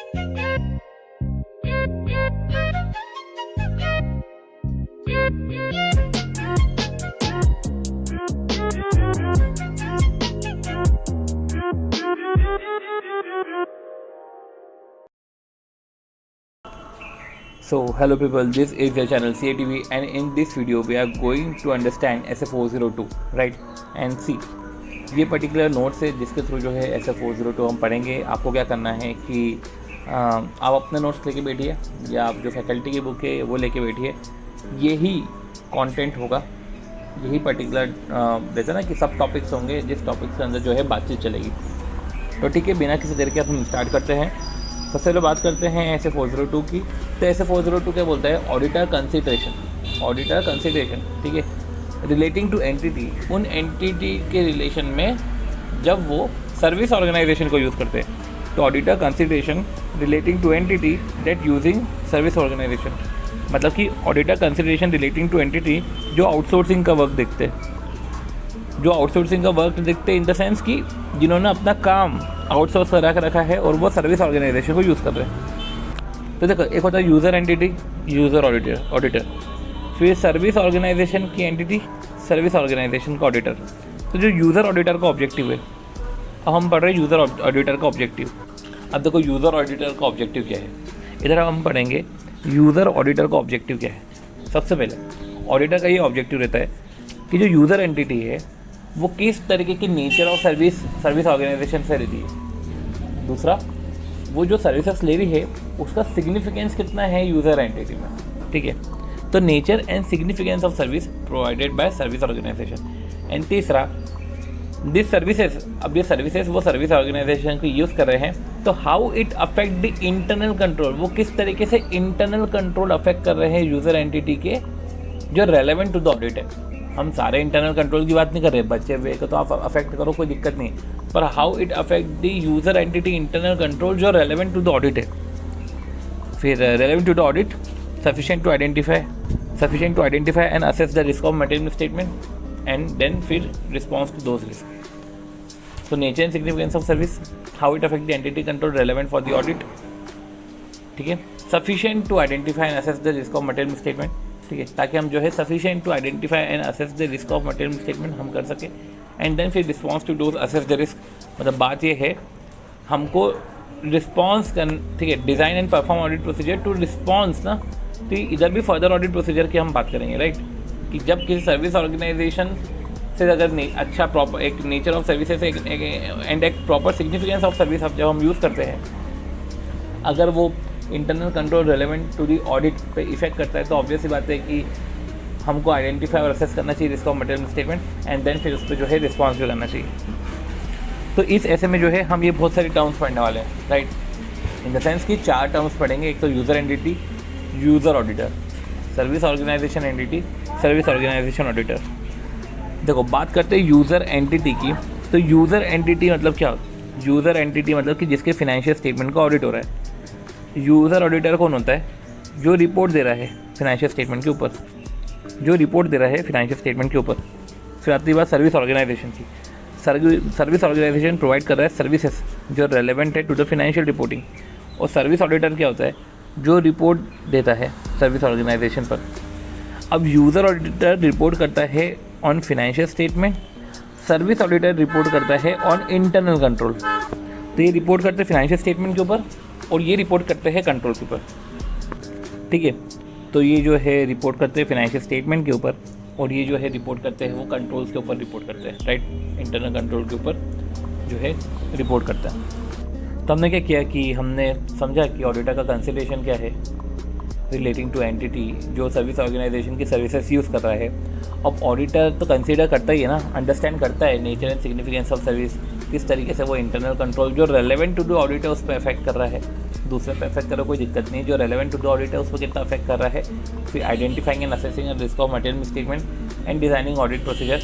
So hello people, this is your channel CATV and in this video we are going to understand SF402, right? And see, ये particular notes है जिसके through जो है SF402 हम पढ़ेंगे। आपको क्या करना है कि आप अपने नोट्स लेके बैठिए या आप जो फैकल्टी की बुक है वो लेके बैठिए। यही कंटेंट होगा, यही पर्टिकुलर रहता है ना कि सब टॉपिक्स होंगे जिस टॉपिक्स के अंदर जो है बातचीत चलेगी। तो ठीक है, बिना किसी देर के हम स्टार्ट करते हैं। सबसे पहले बात करते हैं SF402 की। तो SF402 क्या बोलता है? Auditor consideration. ऑडिटर कंसिडरेशन, ठीक है, रिलेटिंग टू एंटिटी, उन एंटिटी के रिलेशन में जब वो सर्विस ऑर्गेनाइजेशन को यूज़ करते हैं। तो auditor consideration relating to entity that using service organisation, मतलब कि auditor consideration relating to entity जो आउटसोर्सिंग का वर्क देखते हैं, जो आउटसोर्सिंग का वर्क देखते हैं इन द सेंस कि जिन्होंने अपना काम आउटसोर्स करा के रखा है और वो सर्विस ऑर्गेनाइजेशन को यूज़ कर रहे हैं। तो देखो, एक होता है यूज़र एंटिटी, यूज़र ऑडिटर, फिर सर्विस ऑर्गेनाइजेशन की एंटिटी, सर्विस ऑर्गेनाइजेशन का ऑडिटर। तो जो यूज़र ऑडिटर का ऑब्जेक्टिव है, अब हम पढ़ रहे हैं यूज़र ऑडिटर का ऑब्जेक्टिव। अब देखो यूज़र ऑडिटर का ऑब्जेक्टिव क्या है, इधर हम पढ़ेंगे यूज़र ऑडिटर का ऑब्जेक्टिव क्या है। सबसे पहले ऑडिटर का ये ऑब्जेक्टिव रहता है कि जो यूज़र एंटिटी है वो किस तरीके की नेचर ऑफ सर्विस ऑर्गेनाइजेशन से रहती है। दूसरा, वो जो सर्विसेज ले रही है उसका सिग्निफिकेंस कितना है यूज़र एंटिटी में, ठीक है। तो nature and significance of service provided by service organisation. And तीसरा, दिस सर्विसेज, अब ये सर्विसेज वो सर्विस ऑर्गेनाइजेशन को यूज़ कर रहे हैं, तो how it affect the internal control, वो किस तरीके से इंटरनल कंट्रोल अफेक्ट कर रहे हैं यूज़र एंटिटी के जो रेलेवेंट टू द ऑडिट है। हम सारे इंटरनल कंट्रोल की बात नहीं कर रहे, बच्चे हुए को तो आप अफेक्ट करो, कोई दिक्कत नहीं, पर how it affect the user entity internal control जो रेलेवेंट टू द ऑडिट है। फिर relevant to the audit, sufficient to identify and assess the risk of material statement and then फिर रिस्पॉन्स टू दोज रिस्क। तो nature and significance of service, how it affect the entity control relevant for the audit, ठीक है। Sufficient to identify and assess the risk of material statement, ठीक है, ताकि हम जो है sufficient to identify and assess the risk of material statement हम कर सकें। एंड देन फिर response to those assess the risk, मतलब बात ये है हमको रिस्पॉन्स कर, ठीक है, design and perform audit procedure to response ना। तो इधर भी फर्दर ऑडिट प्रोसीजर की हम बात करेंगे, राइट, कि जब किसी सर्विस ऑर्गेनाइजेशन से अगर अच्छा प्रॉपर एक नेचर ऑफ सर्विसेज एंड एक प्रॉपर सिग्निफिकेंस ऑफ सर्विस अब जब हम यूज़ करते हैं, अगर वो internal control relevant to the audit पे इफेक्ट करता है, तो ऑब्वियस सी बात है कि हमको आइडेंटिफाई और असेस करना चाहिए risk of material statement and then फिर उस पर जो है रिस्पॉन्स भी करना चाहिए। तो इस ऐसे में जो है हम ये बहुत सारी टर्म्स पढ़ने वाले हैं, राइट, इन द सेंस कि 4 टर्म्स पढ़ेंगे। एक तो user entity, user auditor, service organisation entity, service organisation auditor. देखो, बात करते हैं यूज़र एंटिटी की। तो यूज़र एंटिटी मतलब क्या? यूज़र एंटिटी मतलब कि जिसके फिनेंशियल स्टेटमेंट का ऑडिट हो रहा है। यूज़र ऑडिटर कौन होता है? जो रिपोर्ट दे रहा है फिनेंशियल स्टेटमेंट के ऊपर, जो रिपोर्ट दे रहा है फिनेंशियल स्टेटमेंट के ऊपर। फिर आती है बात सर्विस ऑर्गेनाइजेशन की। सर्विस ऑर्गेनाइजेशन प्रोवाइड कर रहा है सर्विसेज जो रेलेवेंट है टू द फिनेंशियल रिपोर्टिंग। और सर्विस ऑडिटर क्या होता है? जो रिपोर्ट देता है सर्विस ऑर्गेनाइजेशन पर। अब यूज़र ऑडिटर रिपोर्ट करता है on financial statement, service auditor report करता है ऑन इंटरनल कंट्रोल। तो ये रिपोर्ट करते हैं फिनेंशियल स्टेटमेंट के ऊपर और ये रिपोर्ट करते हैं कंट्रोल के ऊपर, ठीक है। तो ये जो है रिपोर्ट करते हैं फिनेंशियल स्टेटमेंट के ऊपर और ये जो है रिपोर्ट करते हैं वो कंट्रोल्स के ऊपर रिपोर्ट करते हैं, राइट, इंटरनल कंट्रोल के ऊपर जो है रिपोर्ट करता है। तो हमने क्या किया कि हमने समझा कि ऑडिटर का कंसिडरेशन क्या है, रिलेटिंग टू एंटिटी जो सर्विस ऑर्गेनाइजेशन की सर्विसेज यूज़ कर रहा है। अब ऑडिटर तो कंसीडर करता ही है ना, अंडरस्टैंड करता है nature and significance of service, किस तरीके से वो इंटरनल कंट्रोल जो रेलेवेंट टू द ऑडिट है उस पर अफेक्ट कर रहा है, दूसरे पे अफेक्ट करो कोई दिक्कत नहीं, जो रेलेवेंट टू द ऑडिट है उस पर कितना अफेक्ट कर रहा है। फिर identifying and assessing the risk of material statement and designing audit procedure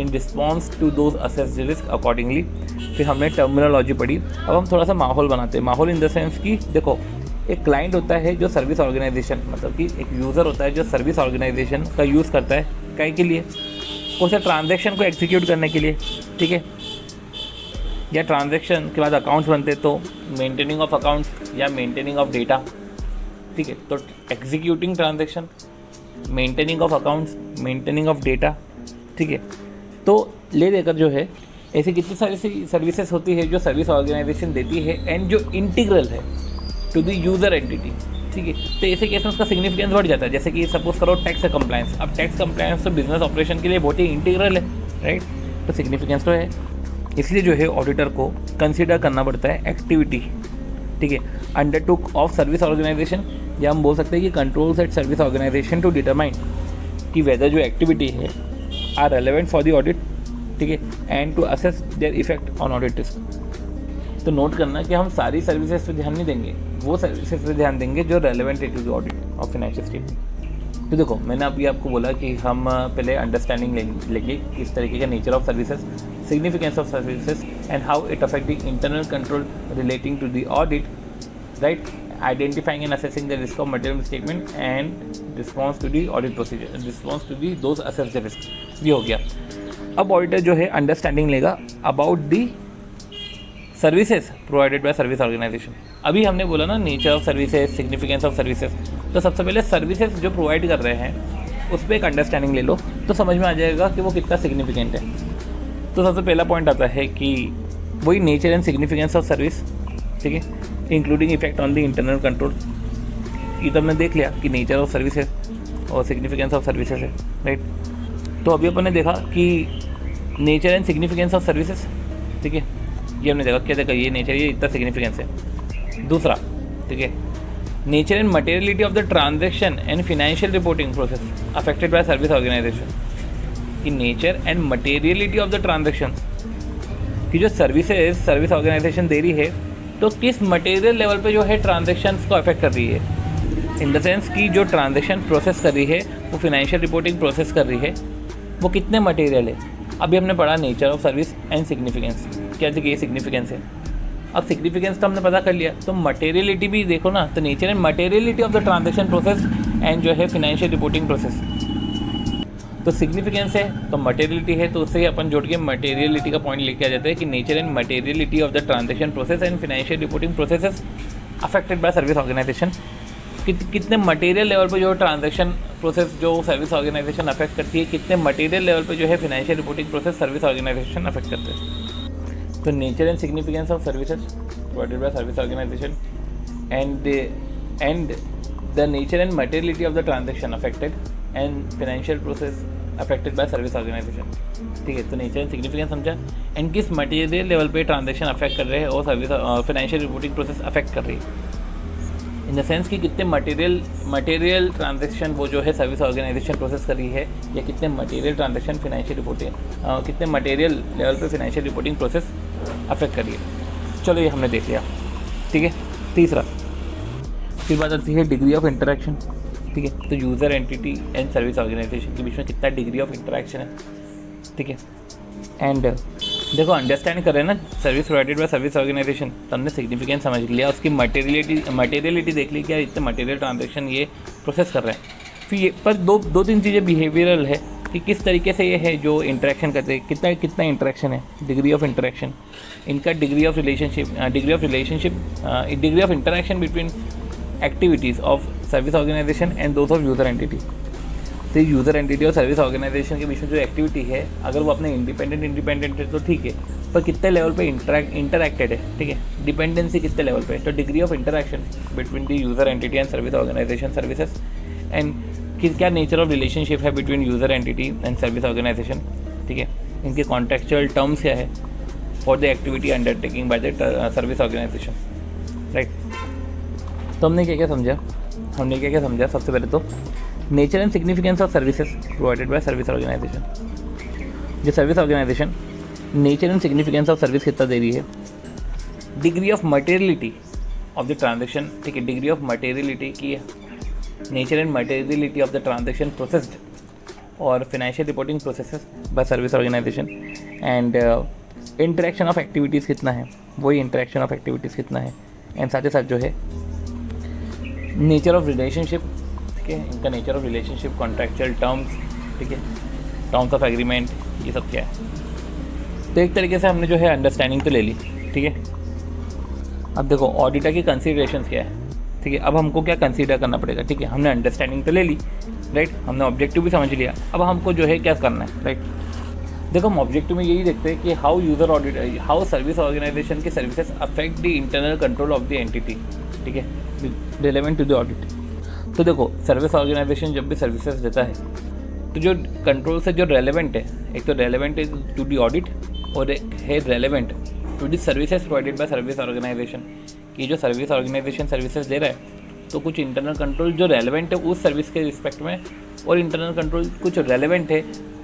in response to those assessed risk accordingly. फिर हमने टर्मिनोलॉजी पढ़ी। अब हम थोड़ा सा माहौल बनाते हैं। माहौल इन द सेंस कि देखो, एक क्लाइंट होता है जो सर्विस ऑर्गेनाइजेशन, मतलब कि एक यूज़र होता है जो सर्विस ऑर्गेनाइजेशन का यूज़ करता है कहीं के लिए, उसे ट्रांजैक्शन को एग्जीक्यूट करने के लिए, ठीक है। या ट्रांजैक्शन के बाद अकाउंट्स बनते तो मेंटेनिंग ऑफ अकाउंट्स या मेंटेनिंग ऑफ डेटा, ठीक है। तो executing transaction, maintaining of accounts, maintaining of data, ठीक है। तो ले देकर जो है ऐसी कितनी सारी सर्विसेज होती है जो सर्विस ऑर्गेनाइजेशन देती है एंड जो इंटीग्रल है टू द यूज़र एंटिटी, ठीक है। तो ऐसे केस में उसका सिग्निफिकेंस बढ़ जाता है। जैसे कि सपोज करो टैक्स कंप्लायंस, अब टैक्स कंप्लायंस तो बिजनेस ऑपरेशन के लिए बहुत ही इंटीग्रल है, राइट। तो सिग्निफिकेंस तो है, इसलिए जो है ऑडिटर को कंसिडर करना पड़ता है एक्टिविटी, ठीक है, अंडरटुक ऑफ सर्विस ऑर्गेनाइजेशन, या हम बोल सकते हैं कि controls at service organisation to determine कि वेदर जो एक्टिविटी है are relevant for the audit, ठीक है, and to assess their effect on audit risk. तो नोट करना कि हम सारी सर्विसेज पे ध्यान नहीं देंगे, वो सर्विसेज पे ध्यान देंगे जो रेलेवेंट है to the audit of financial statement. तो देखो मैंने अभी आपको बोला कि हम पहले अंडरस्टैंडिंग लेंगे किस तरीके का nature of services, significance of services and how it affect the internal control relating to the audit, right, identifying and assessing the risk of material misstatement and response to the audit procedure, response to the those assessed risk, ये हो गया। अब auditor जो है understanding लेगा about the services provided by service organisation. अभी हमने बोला ना nature of services, significance of services, तो सबसे पहले सर्विसेज जो प्रोवाइड कर रहे हैं उस पर एक अंडरस्टैंडिंग ले लो तो समझ में आ जाएगा कि वो कितना सिग्निफिकेंट है। तो सबसे पहला पॉइंट आता है कि वही nature and significance of service, ठीक है, including effect on the internal control. ये तो हमने देख लिया कि नेचर ऑफ सर्विस है और सिग्निफिकेंस ऑफ सर्विसेज है, राइट। तो अभी अपन ने देखा कि nature and significance of services, ठीक है, ये हमने देखा, क्या देखा, ये नेचर, ये इतना सिग्निफिकेंस है। दूसरा, ठीक है, nature and materiality of the transaction and financial reporting process affected by service organisation, कि nature and materiality of the transaction की जो सर्विसेज सर्विस ऑर्गेनाइजेशन दे रही है तो किस मटेरियल लेवल पे जो है ट्रांजेक्शन्स को अफेक्ट कर रही है, इन द सेंस कि जो ट्रांजेक्शन प्रोसेस कर रही है वो फिनेंशियल रिपोर्टिंग प्रोसेस कर रही है वो कितने मटेरियल है। अभी हमने पढ़ा nature of service and significance, क्या ये सिग्निफिकेंस है। अब सिग्निफिकेंस तो हमने पता कर लिया, तो मटेरियलिटी भी देखो ना, तो nature and materiality of the transaction process and जो है फिनेंशियल रिपोर्टिंग प्रोसेस। तो सिग्निफिकेंस है तो मटेरियलिटी है, तो उससे ही अपन जोड़ के मटेरियलिटी का पॉइंट लेके आ जाता है कि nature and materiality of the transaction process and financial reporting processes affected by service organisation. कितने मटेरियल लेवल पे जो ट्रांजेक्शन प्रोसेस जो सर्विस ऑर्गेनाइजेशन अफेक्ट करती है, कितने मटेरियल लेवल पे जो है financial reporting process service organisation affect करते हैं। तो nature and significance of services provided by service organisation and the nature and materiality of the transaction affected and financial process affected by service organisation, ठीक है। तो nature and significance समझा, and किस material level पे transaction affect कर रहे हैं और service financial reporting process affect कर रही है, इन द सेंस कि कितने मटेरियल ट्रांजेक्शन वो जो है सर्विस ऑर्गेनाइजेशन प्रोसेस कर रही है, या कितने मटेरियल ट्रांजेक्शन फिनेंशियल रिपोर्टिंग कितने मटेरियल लेवल पे फिनेंशियल रिपोर्टिंग प्रोसेस अफेक्ट कर रही है। चलो ये हमने देख लिया, ठीक है। तीसरा, फिर बात आती है डिग्री ऑफ इंटरेक्शन, ठीक है। तो user entity and service organisation के बीच में कितना डिग्री ऑफ इंटरेक्शन है, ठीक है। एंड देखो अंडरस्टैंड कर रहे हैं ना service provided by service organisation, तो हमने सिग्निफिकेंस समझ लिया, उसकी मटेरियलिटी देख ली, क्या इतने मटेरियल ट्रांजेक्शन ये प्रोसेस कर रहे हैं। फिर ये पर दो तीन चीज़ें बिहेवियरल है कि किस तरीके से ये है जो इंटरेक्शन करते हैं, कितना इंटरेक्शन है, डिग्री ऑफ इंटरेक्शन, इनका degree of interaction between activities of service organisation and those of user entity. तो यूज़र एंटिटी और सर्विस ऑर्गेनाइजेशन के बीच में जो एक्टिविटी है, अगर वो अपने इंडिपेंडेंट है तो ठीक है, पर कितने लेवल पे इंटरैक्टेड है, ठीक है, डिपेंडेंसी कितने लेवल पे। तो degree of interaction between the user entity and service organisation services, and क्या नेचर ऑफ रिलेशनशिप है between user entity and service organisation, ठीक है। इनके कॉन्टेक्चुअल टर्म्स क्या है for the activity undertaking by the service organisation, right. तो हमने क्या क्या समझा, सबसे पहले तो nature and significance of services provided by service organisation. जो service organisation nature and significance of service कितना दे रही है, degree of materiality of the transaction, ठीक है, डिग्री ऑफ मटेरियलिटी की है, nature and materiality of the transaction processed और financial reporting processes by service organisation, and interaction of activities कितना है, वही इंटरेक्शन ऑफ एक्टिविटीज़ कितना है, एंड साथ ही साथ जो है नेचर ऑफ रिलेशनशिप, ठीक है, इनका nature of relationship, contractual terms, ठीक है, टर्म्स ऑफ एग्रीमेंट, ये सब क्या है। तो एक तरीके से हमने जो है अंडरस्टैंडिंग तो ले ली, ठीक है। अब देखो ऑडिटर की कंसीडरेशंस क्या है, ठीक है। अब हमको क्या कंसीडर करना पड़ेगा, ठीक है। हमने अंडरस्टैंडिंग तो ले ली, राइट, हमने ऑब्जेक्टिव भी समझ लिया। अब हमको जो है क्या करना है, राइट। देखो हम ऑब्जेक्टिव में यही देखते हैं कि how user audit, how service organisation की services affect the internal control of the entity, ठीक है, रिलेवेंट टू द ऑडिट। तो देखो सर्विस ऑर्गेनाइजेशन जब भी सर्विसेज देता है तो जो कंट्रोल से जो रेलेवेंट है, एक तो रेलेवेंट है टू द ऑडिट और एक है relevant to the services provided by service organisation. कि जो सर्विस ऑर्गेनाइजेशन सर्विसेज दे रहा है तो कुछ इंटरनल कंट्रोल जो रेलेवेंट है उस सर्विस के रिस्पेक्ट में, और इंटरनल कंट्रोल कुछ रेलेवेंट है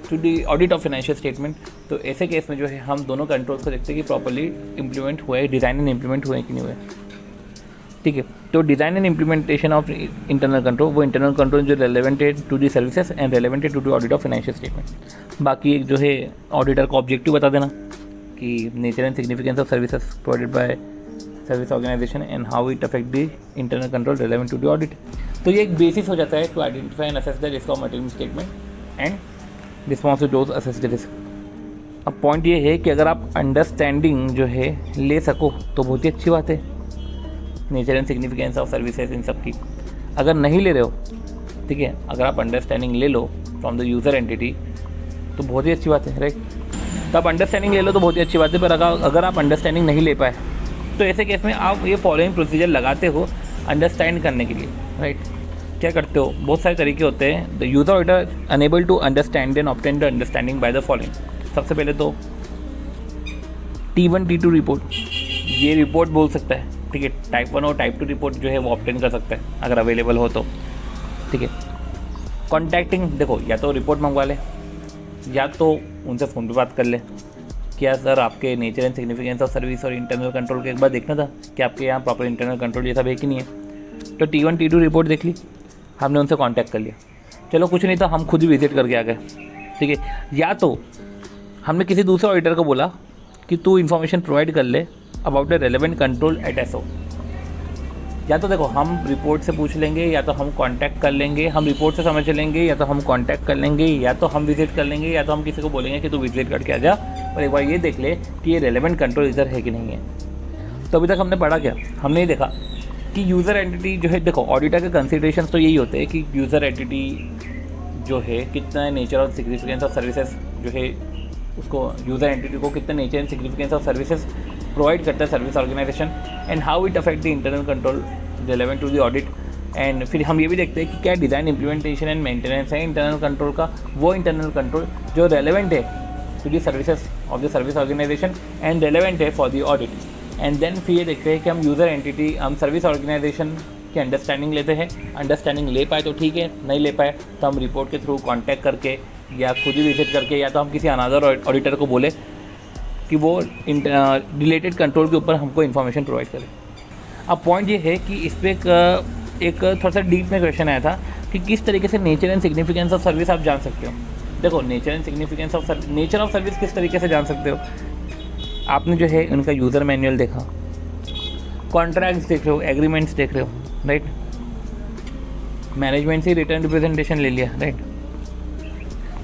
to the audit of financial statement. तो ऐसे केस में जो है हम दोनों कंट्रोल्स को देखते हैं कि प्रॉपर्ली इम्प्लीमेंट हुआ है, डिज़ाइन एंड इम्प्लीमेंट हुए कि नहीं हुए, ठीक है। तो design and implementation of internal control, वो इंटरनल कंट्रोल जो रेलेवेंट है to the services and relevant है to the audit of financial statement. बाकी एक जो है ऑडिटर का ऑब्जेक्टिव बता देना कि nature and significance of services provided by service organisation and how it affect the internal control relevant to the audit. तो ये एक बेसिस हो जाता है to identify and assess the risk of material statement and response to those assessed risk. अब point ये है कि अगर आप अंडरस्टैंडिंग जो है ले सको तो बहुत ही अच्छी बात है, nature and significance of services in सब की। अगर नहीं ले रहे हो, ठीक है, अगर आप अंडरस्टैंडिंग ले लो फ्रॉम द यूज़र एंटिटी तो बहुत ही अच्छी बात है, राइट। तो आप अंडरस्टैंडिंग ले लो तो बहुत ही अच्छी बात है। पर अगर आप अंडरस्टैंडिंग नहीं ले पाए तो ऐसे केस में आप ये फॉलोइंग प्रोसीजर लगाते हो अंडरस्टैंड करने के लिए, राइट। क्या करते हो, बहुत सारे तरीके होते हैं। The user auditor enable to understand and obtain the understanding by the following. सबसे पहले तो T1 T2 रिपोर्ट, ये रिपोर्ट बोल सकता है, ठीक है। टाइप 1 और टाइप 2 रिपोर्ट जो है वो ऑब्टेन कर सकता है अगर अवेलेबल हो तो, ठीक है। कॉन्टैक्टिंग, देखो या तो रिपोर्ट मंगवा ले या तो उनसे फ़ोन पे बात कर ले, क्या सर आपके nature and significance of service और इंटरनल कंट्रोल के एक बार देखना था कि आपके यहाँ प्रॉपर इंटरनल कंट्रोल ये सब है कि नहीं है। तो T1 T2 रिपोर्ट देख ली, हमने उनसे कांटेक्ट कर लिया, चलो कुछ नहीं तो हम खुद ही विजिट करके आ गए, ठीक है। या तो हमने किसी दूसरे ऑडिटर को बोला कि तू इन्फॉर्मेशन प्रोवाइड कर ले about the relevant control at SO. या तो देखो हम रिपोर्ट से पूछ लेंगे, या तो हम कांटेक्ट कर लेंगे, हम रिपोर्ट से समझ लेंगे, या तो हम कांटेक्ट कर लेंगे, या तो हम विजिट कर लेंगे, या तो हम किसी को बोलेंगे कि तू विजिट करके आ जा और एक बार ये देख ले कि ये रेलेवेंट कंट्रोल इधर है कि नहीं है। तो अभी तक हमने पढ़ा क्या, हमने ये देखा कि यूज़र एंटिटी जो है, देखो ऑडिटर के कंसिडरेशंस तो यही होते हैं कि यूज़र एंटिटी जो है कितना नेचर और सिग्निफिकेंस ऑफ सर्विसेज जो है उसको यूज़र एंटिटी को कितना nature and significance of services provide करता है service organisation and how it affect the internal control relevant to the audit. And फिर हम ये भी देखते हैं कि क्या डिज़ाइन इम्प्लीमेंटेशन एंड मेंटेनेंस है इंटरनल कंट्रोल का, वो इंटरनल कंट्रोल जो रेलेवेंट है to the services of the service organisation and relevant है for the audit. And then फिर ये देखते हैं कि हम यूज़र एंटिटी, हम सर्विस ऑर्गेनाइजेशन की अंडरस्टैंडिंग लेते हैं। अंडरस्टैंडिंग ले पाए तो ठीक है, नहीं ले पाए तो हम रिपोर्ट के थ्रू कॉन्टैक्ट करके या खुद ही विजिट करके, या तो हम किसी अनदर ऑडिटर को बोले कि वो रिलेटेड कंट्रोल के ऊपर हमको इन्फॉर्मेशन प्रोवाइड करे। अब पॉइंट ये है कि इस पर एक थोड़ा सा डीप में क्वेश्चन आया था कि किस तरीके से nature and significance of service आप जान सकते हो। देखो nature and significance of nature of service किस तरीके से जान सकते हो, आपने जो है उनका यूज़र मैनुअल देखा, कॉन्ट्रैक्ट्स देख रहे हो, एग्रीमेंट्स देख रहे हो, राइट, मैनेजमेंट से रिटर्न रिप्रेजेंटेशन ले लिया, राइट।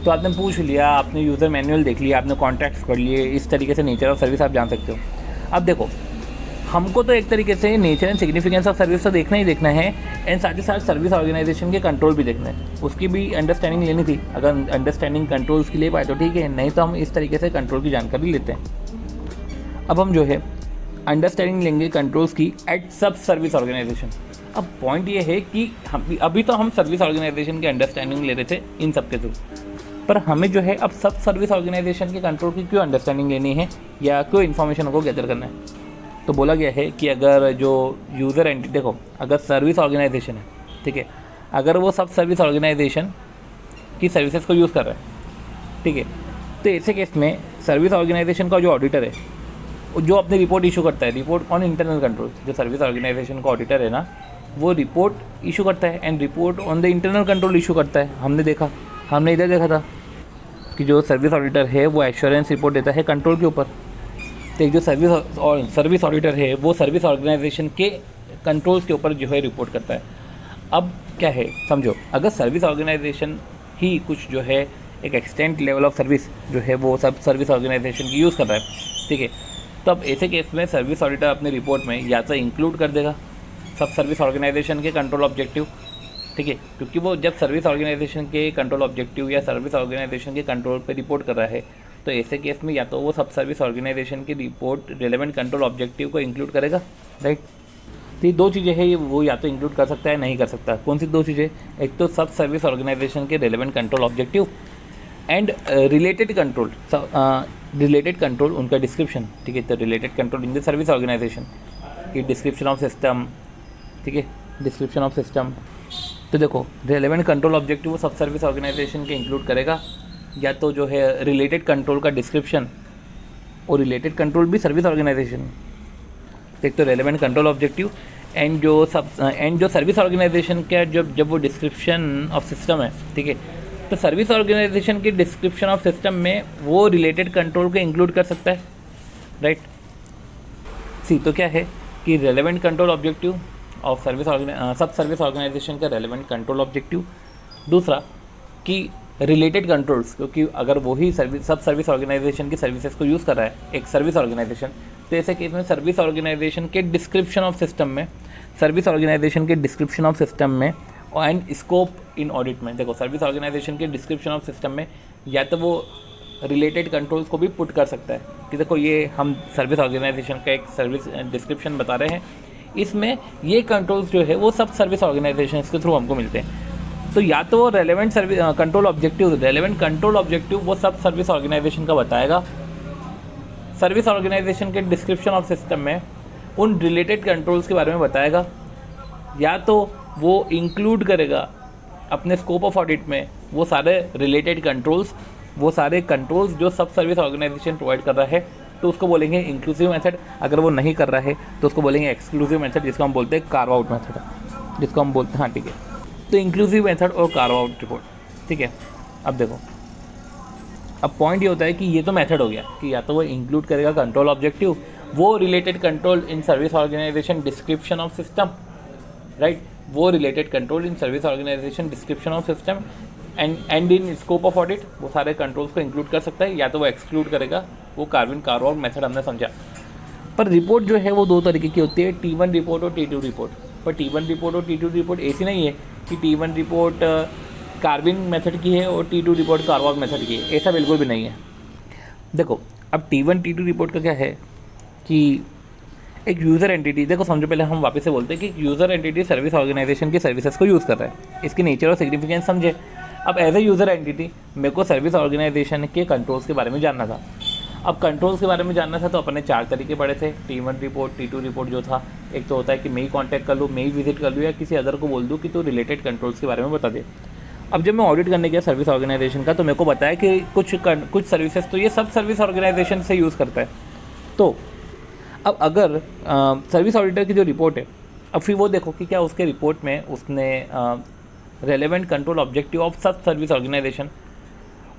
तो आपने पूछ लिया, आपने यूज़र मैनुअल देख लिया, आपने कॉन्ट्रैक्ट्स पढ़ लिए, इस तरीके से नेचर ऑफ सर्विस आप जान सकते हो। अब देखो हमको तो एक तरीके से nature and significance of service तो देखना ही देखना है, एंड साथ ही साथ सर्विस ऑर्गेनाइजेशन के कंट्रोल भी देखना है, उसकी भी अंडरस्टैंडिंग लेनी थी। अगर अंडरस्टैंडिंग कंट्रोल उसकी ले पाए तो ठीक है, नहीं तो हम इस तरीके से कंट्रोल की जानकारी लेते हैं। अब हम जो है अंडरस्टैंडिंग लेंगे कंट्रोल्स की एट सब सर्विस ऑर्गेनाइजेशन। अब पॉइंट ये है कि हम अभी तो हम सर्विस ऑर्गेनाइजेशन की अंडरस्टैंडिंग ले रहे थे इन सब के थ्रू, पर हमें जो है अब सब सर्विस ऑर्गेनाइजेशन के कंट्रोल की क्यों अंडरस्टैंडिंग लेनी है या क्यों इन्फॉर्मेशन को गैदर करना है। तो बोला गया है कि अगर जो यूज़र एंटिटी, देखो अगर सर्विस ऑर्गेनाइजेशन है, ठीक है, अगर वो सब सर्विस ऑर्गेनाइजेशन की सर्विसेज को यूज़ कर रहा है, ठीक है, तो ऐसे केस में सर्विस ऑर्गेनाइजेशन का जो ऑडिटर है जो अपनी रिपोर्ट इशू करता है, रिपोर्ट ऑन इंटरनल कंट्रोल, जो सर्विस ऑर्गेनाइजेशन का ऑडिटर है ना, वो रिपोर्ट इशू करता है and report on the internal control issue करता है। हमने इधर देखा था कि जो सर्विस ऑडिटर है वो एश्योरेंस रिपोर्ट देता है कंट्रोल के ऊपर। तो एक जो सर्विस ऑडिटर है वो सर्विस ऑर्गेनाइजेशन के कंट्रोल्स के ऊपर जो है रिपोर्ट करता है। अब क्या है समझो, अगर सर्विस ऑर्गेनाइजेशन ही कुछ जो है एक एक्सटेंट लेवल ऑफ सर्विस जो है वो सब सर्विस ऑर्गेनाइजेशन की यूज़ कर रहा है, ठीक है। तो अब ऐसे केस में सर्विस ऑडिटर अपनी रिपोर्ट में या तो इंक्लूड कर देगा सब सर्विस ऑर्गेनाइजेशन के कंट्रोल ऑब्जेक्टिव, ठीक है, क्योंकि वो जब सर्विस ऑर्गेनाइजेशन के कंट्रोल ऑब्जेक्टिव या सर्विस ऑर्गेनाइजेशन के कंट्रोल पे रिपोर्ट कर रहा है, तो ऐसे केस में या तो वो सब सर्विस ऑर्गेनाइजेशन की रिपोर्ट रिलेवेंट कंट्रोल ऑब्जेक्टिव को इंक्लूड करेगा, राइट। तो ये दो चीज़ें हैं, वो या तो इंक्लूड कर सकता है नहीं कर सकता। कौन सी दो चीज़ें? एक तो सब सर्विस ऑर्गेनाइजेशन के relevant control objective and related control उनका डिस्क्रिप्शन, ठीक है। तो related control in the service organisation की डिस्क्रिप्शन ऑफ सिस्टम, ठीक है, डिस्क्रिप्शन ऑफ सिस्टम। तो देखो रिलेवेंट कंट्रोल ऑब्जेक्टिव वो सब सर्विस ऑर्गेनाइजेशन के इंक्लूड करेगा, या तो जो है रिलेटेड कंट्रोल का डिस्क्रिप्शन और रिलेटेड कंट्रोल भी सर्विस ऑर्गेनाइजेशन। एक तो रेलेवेंट कंट्रोल ऑब्जेक्टिव एंड जो सर्विस ऑर्गेनाइजेशन का जब वो डिस्क्रिप्शन ऑफ सिस्टम है, ठीक है। तो सर्विस ऑर्गेनाइजेशन की डिस्क्रिप्शन ऑफ सिस्टम में वो रिलेटेड कंट्रोल को इंक्लूड कर सकता है, राइट। सी तो क्या है कि रेलेवेंट कंट्रोल ऑब्जेक्टिव ऑफ सब सर्विस ऑर्गेनाइजेशन का रेलेवेंट कंट्रोल ऑब्जेक्टिव। दूसरा कि रिलेटेड कंट्रोल्स, क्योंकि अगर वही सब सर्विस ऑर्गेनाइजेशन की सर्विसेज को यूज़ कर रहा है एक सर्विस ऑर्गेनाइजेशन, तो ऐसे केस में सर्विस ऑर्गेनाइजेशन के डिस्क्रिप्शन ऑफ सिस्टम में एंड स्कोप इन ऑडिट में, देखो सर्विस ऑर्गेनाइजेशन के डिस्क्रिप्शन ऑफ सिस्टम में या तो वो रिलेटेड कंट्रोल्स को भी पुट कर सकता है कि देखो ये हम सर्विस ऑर्गेनाइजेशन का एक सर्विस डिस्क्रिप्शन बता रहे हैं, इसमें ये कंट्रोल्स जो है वो सब सर्विस ऑर्गेनाइजेशन के थ्रू हमको मिलते हैं। तो या तो वो रेलेवेंट कंट्रोल ऑब्जेक्टिव वो सब सर्विस ऑर्गेनाइजेशन का बताएगा, सर्विस ऑर्गेनाइजेशन के डिस्क्रिप्शन ऑफ सिस्टम में उन रिलेटेड कंट्रोल्स के बारे में बताएगा, या तो वो इंक्लूड करेगा अपने स्कोप ऑफ ऑडिट में वो सारे रिलेटेड कंट्रोल्स, वो सारे कंट्रोल्स जो सब सर्विस ऑर्गेनाइजेशन प्रोवाइड कर रहा है, तो उसको बोलेंगे इंक्लूसिव मेथड। अगर वो नहीं कर रहा है तो उसको बोलेंगे एक्सक्लूसिव मेथड, जिसको हम बोलते हैं कार्व आउट मेथड, जिसको हम बोलते हैं, हाँ ठीक है। तो इंक्लूसिव मेथड और कार्व आउट रिपोर्ट, ठीक है। अब देखो, अब पॉइंट ये होता है कि ये तो मेथड हो गया कि या तो वो इंक्लूड करेगा कंट्रोल ऑब्जेक्टिव, वो related control in service organisation description of system, right, वो related control in service organisation description of system and in scope of audit, वो सारे कंट्रोल्स को इंक्लूड कर सकता है, या तो वो एक्सक्लूड करेगा, वो कार्व आउट मेथड हमने समझा। पर रिपोर्ट जो है वो दो तरीके की होती है, T1 रिपोर्ट और T2 रिपोर्ट। पर T1 रिपोर्ट और T2 रिपोर्ट ऐसी नहीं है कि T1 रिपोर्ट कार्विन मेथड की है और T2 report carve out method की है, ऐसा बिल्कुल भी नहीं है। देखो अब T1 T2 रिपोर्ट का क्या है कि एक यूज़र एंटिटी, देखो समझो पहले हम वापस से बोलते हैं कि यूज़र एंटिटी सर्विस ऑर्गेनाइजेशन की सर्विसेज को यूज़ कर रहा है, इसकी नेचर और सिग्निफिकेंस समझे। अब एज ए यूज़र एंटिटी मेरे को सर्विस ऑर्गेनाइजेशन के कंट्रोल्स के बारे में जानना था। अब कंट्रोल्स के बारे में जानना था तो अपने चार तरीके पड़े थे, T1 रिपोर्ट, T2 रिपोर्ट जो था, एक तो होता है कि मैं ही कॉन्टैक्ट कर लूँ, मैं ही विजिट कर लूँ, या किसी अदर को बोल दूँ कि तो रिलेटेड कंट्रोल्स के बारे में बता दे। अब जब मैं ऑडिट करने गया सर्विस ऑर्गेनाइजेशन का, तो मेरे को बताया कि कुछ सर्विसेज तो ये सब सर्विस ऑर्गेनाइजेशन से यूज़ करता है। तो अब अगर सर्विस ऑडिटर की जो रिपोर्ट है, अब फिर वो देखो कि क्या उसके रिपोर्ट में उसने रेलेवेंट कंट्रोल ऑब्जेक्टिव ऑफ सब सर्विस ऑर्गेनाइजेशन,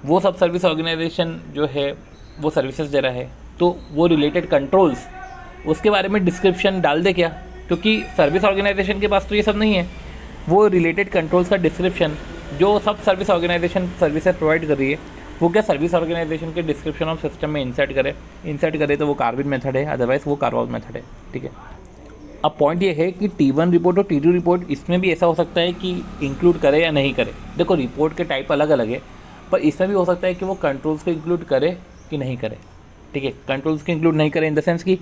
वो सब सर्विस ऑर्गेनाइजेशन जो है वो सर्विसेज दे रहा है, तो वो रिलेटेड कंट्रोल्स उसके बारे में डिस्क्रिप्शन डाल दे क्या, क्योंकि सर्विस ऑर्गेनाइजेशन के पास तो ये सब नहीं है। वो रिलेटेड कंट्रोल्स का डिस्क्रिप्शन जो सब सर्विस ऑर्गेनाइजेशन सर्विसेज प्रोवाइड कर रही है, वो क्या सर्विस ऑर्गेनाइजेशन के डिस्क्रिप्शन ऑफ सिस्टम में इंसर्ट करे तो वो कार्विन मेथड है, अदरवाइज वो कार्व आउट मेथड है, ठीक है। अब पॉइंट ये है कि T1 रिपोर्ट और T2 रिपोर्ट, इसमें भी ऐसा हो सकता है कि इंक्लूड करे या नहीं करे। देखो रिपोर्ट के टाइप अलग अलग है, पर इसमें भी हो सकता है कि वो कंट्रोल्स को इंक्लूड करे कि नहीं करे, ठीक है। कंट्रोल्स को इंक्लूड नहीं करे इन द सेंस कि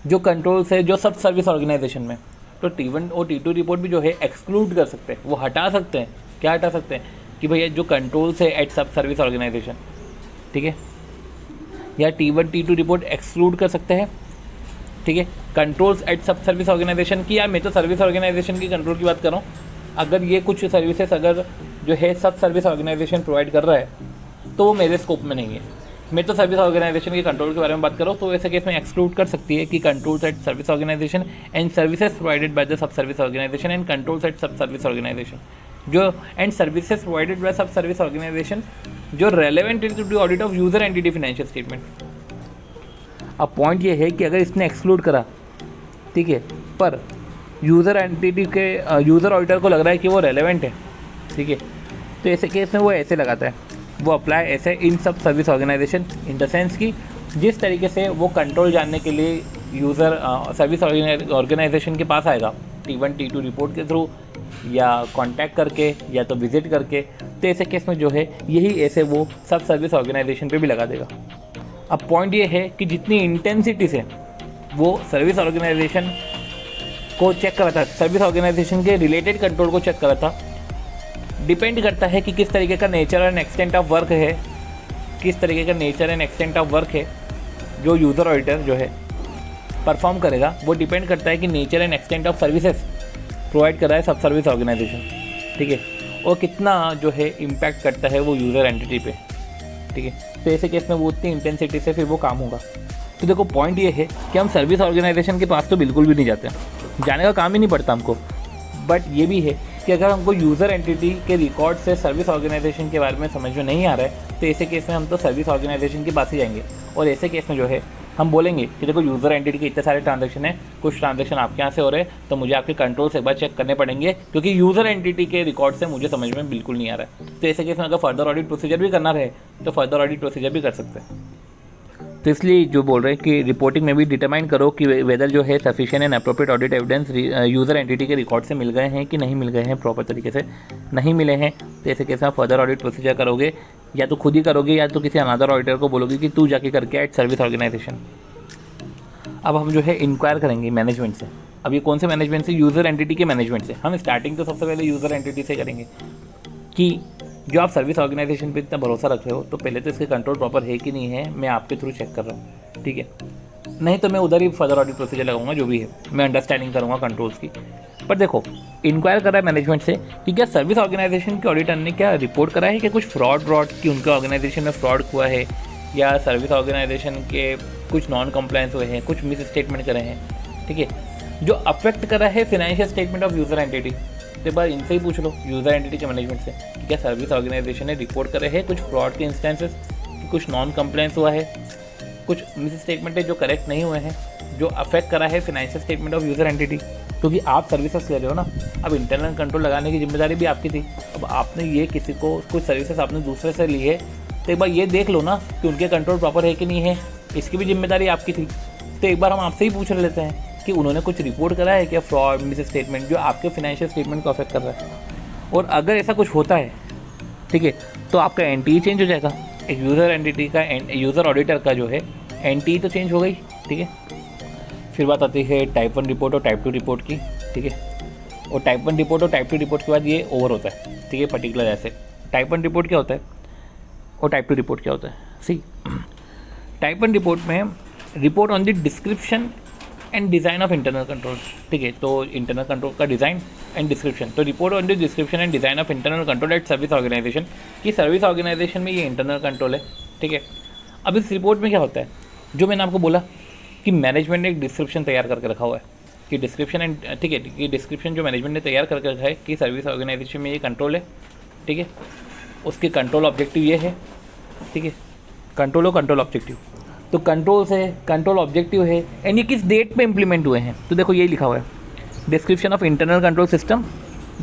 जो कंट्रोल्स है जो सब सर्विस ऑर्गेनाइजेशन में, तो T1 और T2 रिपोर्ट भी जो है एक्सक्लूड कर सकते हैं, वो हटा सकते हैं। क्या हटा सकते हैं कि भैया जो कंट्रोल्स है एट सब सर्विस ऑर्गेनाइजेशन, ठीक है, या T1 T2 रिपोर्ट एक्सक्लूड कर सकते हैं, ठीक है, controls at sub service organisation की। या मैं तो सर्विस ऑर्गेनाइजेशन की कंट्रोल की बात कर रहा हूँ, अगर ये कुछ सर्विसेज अगर जो है सब सर्विस ऑर्गेनाइजेशन प्रोवाइड कर रहा है तो वो मेरे स्कोप में नहीं है, मैं तो सर्विस ऑर्गेनाइजेशन के कंट्रोल के बारे में बात कर रहा हूँ। तो ऐसे केस में एक्सक्लूड कर सकती है कि controls at service organisation and services provided by the sub service organisation and controls at sub service organisation जो and services provided by sub service organisation जो relevant to the audit of user entity financial statement. अब point ये है कि अगर इसने exclude करा, ठीक है, पर यूज़र एंटिटी के यूज़र ऑडिटर को लग रहा है कि वो रेलेवेंट है, ठीक है, तो ऐसे केस में वो ऐसे लगाता है, वो अप्लाई ऐसे इन sub service organisation in the sense कि जिस तरीके से वो कंट्रोल जानने के लिए यूज़र सर्विस ऑर्गेनाइजेशन के पास आएगा T1 T2 रिपोर्ट के थ्रू या कांटेक्ट करके या तो विजिट करके, तो ऐसे केस में जो है यही ऐसे वो सब सर्विस ऑर्गेनाइजेशन पे भी लगा देगा। अब पॉइंट ये है कि जितनी इंटेंसिटी से वो सर्विस ऑर्गेनाइजेशन को चेक करा था, सर्विस ऑर्गेनाइजेशन के रिलेटेड कंट्रोल को चेक करा था, डिपेंड करता है कि किस तरीके का nature and extent of work है, किस तरीके का nature and extent of work है जो यूज़र ऑडिटर जो है परफॉर्म करेगा। वो डिपेंड करता है कि nature and extent of services provide कर रहा है सब सर्विस ऑर्गेनाइजेशन, ठीक है, और कितना जो है इम्पैक्ट करता है वो यूज़र एंटिटी पे, ठीक है। तो ऐसे केस में वो उतनी इंटेंसिटी से फिर वो काम होगा। तो देखो पॉइंट ये है कि हम सर्विस ऑर्गेनाइजेशन के पास तो बिल्कुल भी नहीं जाते, जाने का काम ही नहीं पड़ता हमको। बट ये भी है कि अगर हमको यूज़र एंटिटी के रिकॉर्ड से सर्विस ऑर्गेनाइजेशन के बारे में समझ में नहीं आ रहा है, तो ऐसे केस में हम तो सर्विस ऑर्गेनाइजेशन के पास ही जाएंगे। और ऐसे केस में जो है हम बोलेंगे कि देखो यूज़र एंटिटी के इतने सारे ट्रांजैक्शन हैं, कुछ ट्रांजैक्शन आपके यहाँ से हो रहे हैं, तो मुझे आपके कंट्रोल से एक बार चेक करने पड़ेंगे, क्योंकि यूज़र एंटिटी के रिकॉर्ड से मुझे समझ में बिल्कुल नहीं आ रहा है। तो ऐसे केस में अगर फर्दर ऑडिट प्रोसीजर भी करना रहे तो फर्दर ऑडिट प्रोसीजर भी कर सकते हैं। तो इसलिए जो बोल रहे हैं कि रिपोर्टिंग में भी डिटरमाइन करो कि वेदर जो है sufficient and appropriate audit evidence user entity के रिकॉर्ड से मिल गए हैं कि नहीं मिल गए हैं, प्रॉपर तरीके से नहीं मिले हैं, तो ऐसे कैसे आप फर्दर ऑडिट प्रोसीजर करोगे, या तो खुद ही करोगे या तो किसी अनदर ऑडिटर को बोलोगे कि तू जाके करके एट सर्विस ऑर्गेनाइजेशन। अब हम जो है इंक्वायर करेंगे मैनेजमेंट से। अब ये कौन से मैनेजमेंट से? यूज़र एंटिटी के मैनेजमेंट से। हम स्टार्टिंग तो सबसे पहले यूज़र एंटिटी से करेंगे कि जो आप सर्विस ऑर्गेनाइजेशन पे इतना भरोसा रख रहे हो, तो पहले तो इसके कंट्रोल प्रॉपर है कि नहीं है, मैं आपके थ्रू चेक कर रहा हूँ, ठीक है। नहीं तो मैं उधर ही फर्दर ऑडिट प्रोसीजर लगाऊंगा, जो भी है मैं अंडरस्टैंडिंग करूँगा कंट्रोल्स की। पर देखो इंक्वायर कर रहा है मैनेजमेंट से कि क्या सर्विस ऑर्गेनाइजेशन के ऑडिटर ने क्या रिपोर्ट करा है कि कुछ फ्रॉड कि उनके ऑर्गेनाइजेशन में फ्रॉड हुआ है, या सर्विस ऑर्गेनाइजेशन के कुछ नॉन कंप्लायंस हुए हैं, कुछ मिस स्टेटमेंट करे हैं, ठीक है, जो अफेक्ट करा है financial statement of user entity. तो एक बार इनसे ही पूछ लो यूज़र एंटिटी के मैनेजमेंट से कि क्या सर्विस ऑर्गेनाइजेशन ने रिपोर्ट करे हैं कुछ फ्रॉड के इंस्टेंसेस, कि कुछ नॉन कंप्लायंस हुआ है, कुछ मिस स्टेटमेंट है जो करेक्ट नहीं हुए हैं, जो अफेक्ट करा है financial statement of user entity. क्योंकि आप सर्विसेज ले रहे हो ना, अब इंटरनल कंट्रोल लगाने की जिम्मेदारी भी आपकी थी। अब आपने ये किसी को कुछ सर्विसेज आपने दूसरे से ली है, तो एक बार ये देख लो ना कि उनके कंट्रोल प्रॉपर है कि नहीं है, इसकी भी जिम्मेदारी आपकी थी। तो एक बार हम आपसे ही पूछ लेते हैं कि उन्होंने कुछ रिपोर्ट करा है क्या फ्रॉड मिस स्टेटमेंट जो आपके फाइनेंशियल स्टेटमेंट को अफेक्ट कर रहा है। और अगर ऐसा कुछ होता है, ठीक है, तो आपका एंटिटी चेंज हो जाएगा। एक यूज़र एंटिटी का यूज़र ऑडिटर का जो है एंटिटी तो चेंज हो गई, ठीक है। फिर बात आती है टाइप 1 रिपोर्ट और टाइप 2 रिपोर्ट की, ठीक है। और टाइप 1 रिपोर्ट और टाइप 2 रिपोर्ट के बाद ये ओवर होता है, ठीक है, पर्टिकुलर ऐसे। टाइप 1 रिपोर्ट क्या होता है और टाइप 2 रिपोर्ट क्या होता है? सी, टाइप 1 रिपोर्ट में report on the description and design of internal control, ठीक है। तो इंटरनल कंट्रोल का डिज़ाइन एंड डिस्क्रिप्शन, तो report on the description and design of internal control at service organisation, कि सर्विस ऑर्गेनाइजेशन में ये internal control है, ठीक है। अब इस रिपोर्ट में क्या होता है, जो मैंने आपको बोला कि मैनेजमेंट ने एक डिस्क्रिप्शन तैयार करके रखा हुआ है कि डिस्क्रिप्शन एंड, ठीक है, कि डिस्क्रिप्शन जो मैनेजमेंट ने तैयार करके रखा है कि सर्विस ऑर्गेनाइजेशन में ये कंट्रोल है, ठीक है। उसके कंट्रोल ऑब्जेक्टिव ये है, ठीक है, कंट्रोल और कंट्रोल ऑब्जेक्टिव। तो कंट्रोल से कंट्रोल ऑब्जेक्टिव है एंड ये किस डेट पे इंप्लीमेंट हुए हैं, तो देखो यही लिखा हुआ है description of internal control system,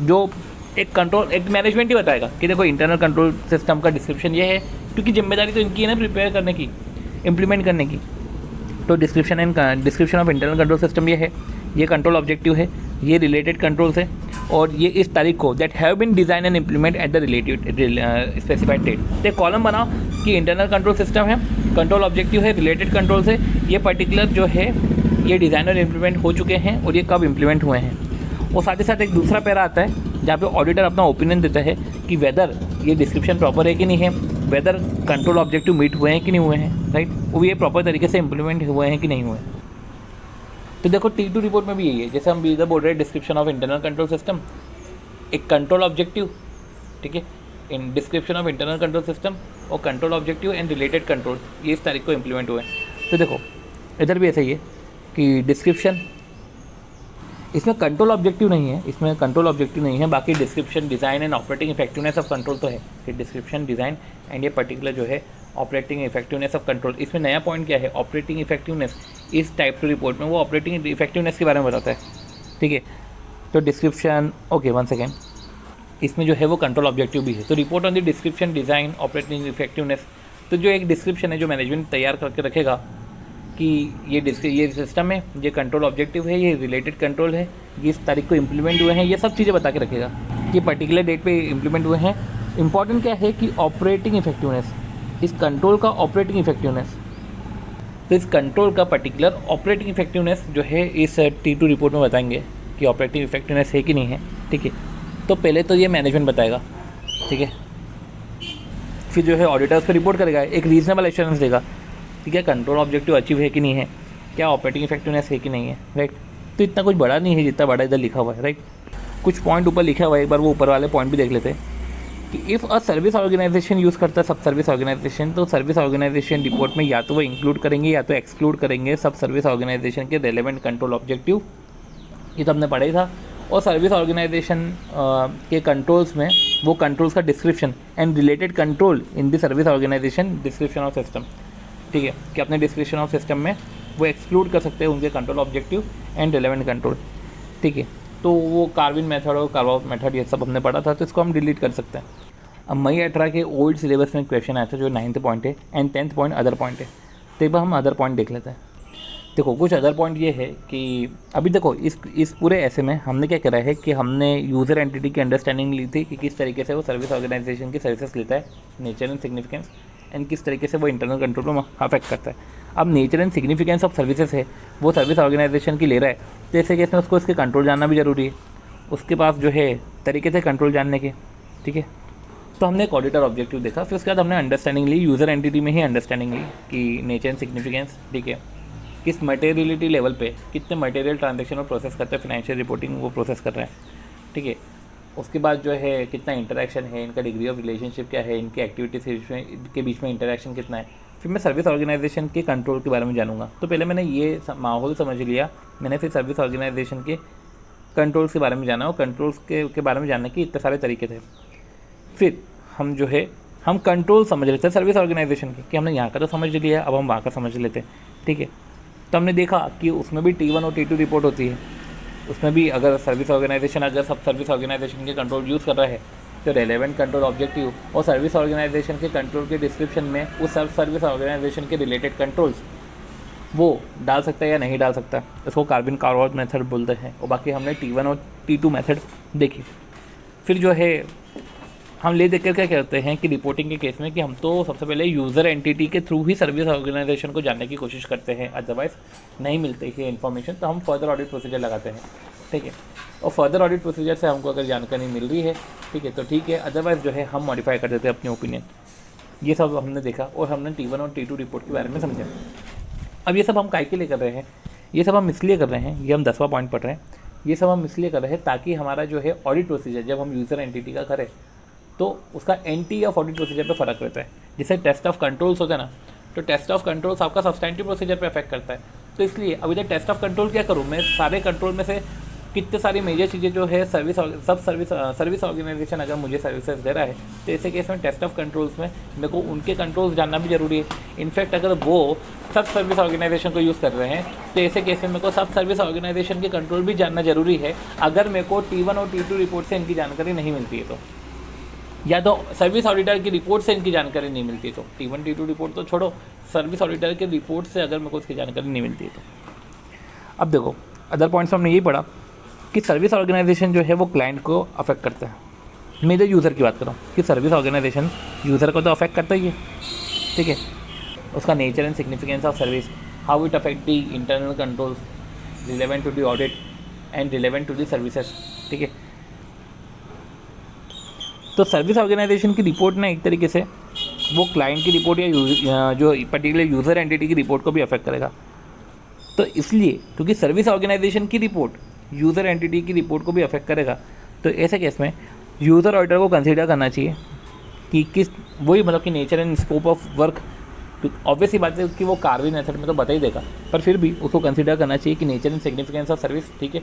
जो एक कंट्रोल एक मैनेजमेंट ही बताएगा कि देखो इंटरनल कंट्रोल सिस्टम का डिस्क्रिप्शन ये है, क्योंकि जिम्मेदारी तो इनकी है ना प्रिपेयर करने की, इम्प्लीमेंट करने की। तो description of internal control system ये है, ये कंट्रोल ऑब्जेक्टिव है, ये रिलेटेड कंट्रोल्स है, और ये इस तारीख को that have been design and implement at the related specified date. तो एक कॉलम बनाओ कि इंटरनल कंट्रोल सिस्टम है, कंट्रोल ऑब्जेक्टिव है, रिलेटेड कंट्रोल्स है, ये पर्टिकुलर जो है ये डिज़ाइन और इम्प्लीमेंट हो चुके हैं और ये कब इम्प्लीमेंट हुए हैं। और साथ ही साथ एक दूसरा पैरा आता है जहाँ पे ऑडिटर अपना ओपिनियन देता है कि वेदर ये डिस्क्रिप्शन प्रॉपर है कि नहीं है, वेदर कंट्रोल ऑब्जेक्टिव मीट हुए हैं कि नहीं हुए हैं, राइट, वो ये प्रॉपर तरीके से इम्प्लीमेंट हुए हैं कि नहीं हुए। तो देखो T2 रिपोर्ट में भी यही है, जैसे हम भी इधर बोल रहे हैं description of internal control system, एक कंट्रोल ऑब्जेक्टिव, ठीक है, in description of internal control system और control objective and related control ये इस तारीख को इम्प्लीमेंट हुए हैं। तो देखो इधर भी ऐसा ही है कि डिस्क्रिप्शन, इसमें कंट्रोल ऑब्जेक्टिव नहीं है, इसमें कंट्रोल ऑब्जेक्टिव नहीं है, बाकी description, design and operating effectiveness of control तो है कि डिस्क्रिप्शन, डिज़ाइन एंड ये पर्टिकुलर जो है ऑपरेटिंग इफेक्टिवनेस ऑफ कंट्रोल। इसमें नया पॉइंट क्या है, ऑपरेटिंग इफेक्टिवनेस। इस टाइप 2 रिपोर्ट में वो ऑपरेटिंग इफेक्टिवनेस के बारे में बताता है, ठीक है। तो डिस्क्रिप्शन, ओके 1 सेकेंड, इसमें जो है वो कंट्रोल ऑब्जेक्टिव भी है। तो report on the description, design, operating effectiveness, तो जो एक डिस्क्रिप्शन है जो मैनेजमेंट तैयार करके रखेगा कि ये सिस्टम है, ये कंट्रोल ऑब्जेक्टिव है, ये रिलेटेड कंट्रोल है, ये इस तारीख को इम्प्लीमेंट हुए हैं, ये सब चीज़ें बता के रखेगा कि पर्टिकुलर डेट पे इम्प्लीमेंट हुए हैं। इंपॉर्टेंट क्या है कि ऑपरेटिंग इफेक्टिवनेस, इस कंट्रोल का ऑपरेटिंग इफेक्टिवनेस, तो इस कंट्रोल का पर्टिकुलर ऑपरेटिंग इफेक्टिवनेस जो है इस T2 रिपोर्ट में बताएंगे कि ऑपरेटिंग इफेक्टिवनेस है कि नहीं है। ठीक है, तो पहले तो ये मैनेजमेंट बताएगा, ठीक है, फिर जो है ऑडिटर उस पर रिपोर्ट करेगा, एक रीजनेबल एश्योरेंस देगा, ठीक है, कंट्रोल ऑब्जेक्टिव अचीव है कि नहीं है, क्या ऑपरेटिंग इफेक्टिवनेस है कि नहीं है, राइट। तो इतना कुछ बड़ा नहीं है जितना बड़ा इधर लिखा हुआ है, राइट। कुछ पॉइंट ऊपर लिखा हुआ है, एक बार वो ऊपर वाले पॉइंट भी देख लेते हैं कि if a service organisation use करता है सब सर्विस ऑर्गेनाइजेशन, तो सर्विस ऑर्गेनाइजेशन रिपोर्ट में या तो वो इंक्लूड करेंगे या तो एक्सक्लूड करेंगे सब सर्विस ऑर्गेनाइजेशन के रेलेवेंट कंट्रोल ऑब्जेक्टिव। ये तो हमने पढ़ा ही था। और सर्विस ऑर्गेनाइजेशन के कंट्रोल्स में वो कंट्रोल्स का description and related control in the service organisation description of system, ठीक है, कि अपने डिस्क्रिप्शन ऑफ सिस्टम में वो एक्सक्लूड कर सकते हैं उनके control objective and relevant control, ठीक है। तो वो कार्विन मेथड और कार्व आउट मेथड ये सब हमने पढ़ा था, तो इसको हम डिलीट कर सकते हैं। अब मई 18 के ओल्ड सिलेबस में क्वेश्चन आया था जो 9th पॉइंट है and 10th point other point है। तो एक बार हम अदर पॉइंट देख लेते हैं। देखो कुछ अदर पॉइंट ये है कि अभी देखो इस पूरे ऐसे में हमने क्या करा है कि हमने यूज़र एंटिटी की अंडरस्टैंडिंग ली थी कि किस तरीके से वो सर्विस ऑर्गेनाइजेशन की सर्विसेज लेता है, नेचर एंड सिग्निफिकेंस, एंड किस तरीके से वो इंटरनल कंट्रोल में अफेक्ट करता है। अब nature and significance of services है वो सर्विस ऑर्गेनाइजेशन की ले रहा है, तो ऐसे केस में उसको इसके कंट्रोल जानना भी ज़रूरी है, उसके पास जो है तरीके थे कंट्रोल जानने के, ठीक है। तो हमने एक ऑडिटर ऑब्जेक्टिव देखा, फिर उसके बाद हमने अंडरस्टैंडिंग ली, यूज़र एंटिटी में ही अंडरस्टैंडिंग ली कि नेचर एंड सिग्निफिकेंस, ठीक है, किस मटेरियलिटी लेवल पे कितने मटेरियल ट्रांजेक्शन और प्रोसेस करते हैं, फाइनेंशियल रिपोर्टिंग वो प्रोसेस कर रहे हैं, ठीक है। उसके बाद जो है कितना इंटरेक्शन है, इनका डिग्री ऑफ रिलेशनशिप क्या है, इनकी एक्टिविटीज़ के बीच में इंटरेक्शन कितना है। फिर मैं सर्विस ऑर्गेनाइजेशन के कंट्रोल के बारे में जानूंगा। तो पहले मैंने ये माहौल समझ लिया, मैंने फिर सर्विस ऑर्गेनाइजेशन के कंट्रोल्स के बारे में जाना, और कंट्रोल्स के बारे में जानने के इतने सारे तरीके थे। फिर हम जो है हम कंट्रोल समझ लेते हैं सर्विस ऑर्गेनाइजेशन के, कि हमने यहाँ का तो समझ लिया, अब हम वहाँ का समझ लेते हैं, ठीक है। तो हमने देखा कि उसमें भी T1 और T2 रिपोर्ट होती है, उसमें भी अगर सर्विस ऑर्गेनाइजेशन अगर सब सर्विस ऑर्गेनाइजेशन के कंट्रोल यूज़ कर रहा है तो रेलेवेंट कंट्रोल ऑब्जेक्टिव और सर्विस ऑर्गेनाइजेशन के कंट्रोल के डिस्क्रिप्शन में उस सर्विस ऑर्गेनाइजेशन के रिलेटेड कंट्रोल्स वो डाल सकता है या नहीं डाल सकता, इसको कार्विन कार्व आउट मेथड बोलते हैं। और बाकी हमने T1 और T2 मेथड देखी। फिर जो है हम ले देकर क्या करते हैं कि रिपोर्टिंग के केस में कि हम तो सबसे पहले यूज़र एंटिटी के थ्रू ही सर्विस ऑर्गेनाइजेशन को जानने की कोशिश करते हैं, अदरवाइज़ नहीं मिलती है इन्फॉर्मेशन तो हम फर्दर ऑडिट प्रोसीजर लगाते हैं, ठीक है। और फर्दर ऑडिट प्रोसीजर से हमको अगर जानकारी मिल रही है, ठीक है, तो ठीक है, अदरवाइज़ जो है हम मॉडिफाई कर देते हैं अपनी ओपिनियन। ये सब हमने देखा और हमने T1 और T2 रिपोर्ट के बारे में समझा। अब ये सब हम काय के लिए कर रहे हैं, ये सब हम इसलिए कर रहे हैं, ये हम 10वां पॉइंट पढ़ रहे हैं, ये सब हम इसलिए कर रहे हैं ताकि हमारा जो है ऑडिट प्रोसीजर जब हम यूज़र एंटिटी का करें तो उसका एंटी ऑफ ऑडिट प्रोसीजर पे फ़र्क रहता है। जैसे टेस्ट ऑफ कंट्रोल्स होता है ना, तो टेस्ट ऑफ कंट्रोल्स आपका सब्सटेंटिव प्रोसीजर पे अफेक्ट करता है। तो इसलिए अब इधर टेस्ट ऑफ कंट्रोल क्या करूँ मैं, सारे कंट्रोल में से कितने सारी मेजर चीज़ें जो है सर्विस ऑर्गेनाइजेशन अगर मुझे सर्विसेज दे रहा है तो ऐसे केस में टेस्ट ऑफ कंट्रोल्स में मेरे को उनके कंट्रोल्स जानना भी ज़रूरी है। इनफैक्ट अगर वो सब सर्विस ऑर्गेनाइजेशन को यूज़ कर रहे हैं तो ऐसे केस में मेरे को सब सर्विस ऑर्गेनाइजेशन के कंट्रोल भी जानना ज़रूरी है। अगर मेरे को T1 और T2 रिपोर्ट से इनकी जानकारी नहीं मिलती है तो, या तो सर्विस ऑडिटर की रिपोर्ट से इनकी जानकारी नहीं मिलती है तो T1 T2 रिपोर्ट तो छोड़ो, सर्विस ऑडिटर के रिपोर्ट से अगर मेरे को उसकी जानकारी नहीं मिलती है तो। अब देखो अदर पॉइंट्स में हमने यही पढ़ा कि सर्विस ऑर्गेनाइजेशन जो है वो क्लाइंट को अफेक्ट करता है। मैं इधर यूज़र की बात कर रहा हूँ कि सर्विस ऑर्गेनाइजेशन यूज़र को तो अफेक्ट करता ही है, ठीक है। उसका nature and significance of service, how it affect the internal controls relevant to the audit and relevant to the services, ठीक है। तो सर्विस ऑर्गेनाइजेशन की रिपोर्ट ना एक तरीके से वो क्लाइंट की रिपोर्ट या जो पर्टिकुलर यूज़र एंटिटी की रिपोर्ट को भी अफेक्ट करेगा। तो इसलिए क्योंकि सर्विस ऑर्गेनाइजेशन की रिपोर्ट यूज़र एंटिटी की रिपोर्ट को भी अफेक्ट करेगा, तो ऐसे केस में यूज़र ऑडिटर को कंसीडर करना चाहिए कि किस वही मतलब कि nature and scope of work, obviously बात है कि वो कार्विन मेथड में तो बता ही देगा, पर फिर भी उसको कंसीडर करना चाहिए कि nature and significance of service, ठीक है,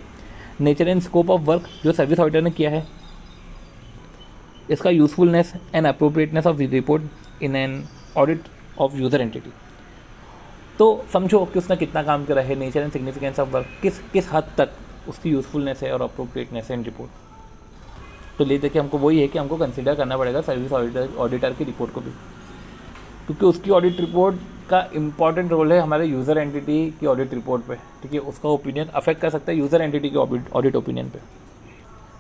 nature and scope of work जो सर्विस ऑडिटर ने किया है, इसका usefulness and appropriateness of report in an audit of user entity. तो समझो कि उसने कितना काम करा है, nature and significance of work किस हद तक उसकी यूज़फुलनेस है और अप्रोप्रिएटनेस है इन रिपोर्ट। तो ले देखिए हमको वही है कि हमको कंसिडर करना पड़ेगा सर्विस ऑडिटर की रिपोर्ट को भी, क्योंकि उसकी ऑडिट रिपोर्ट का इंपॉर्टेंट रोल है हमारे यूज़र एंटिटी की ऑडिट रिपोर्ट पे, ठीक है। उसका ओपिनियन अफेक्ट कर सकता है यूज़र एंटिटी की ऑडिट ओपिनियन पे।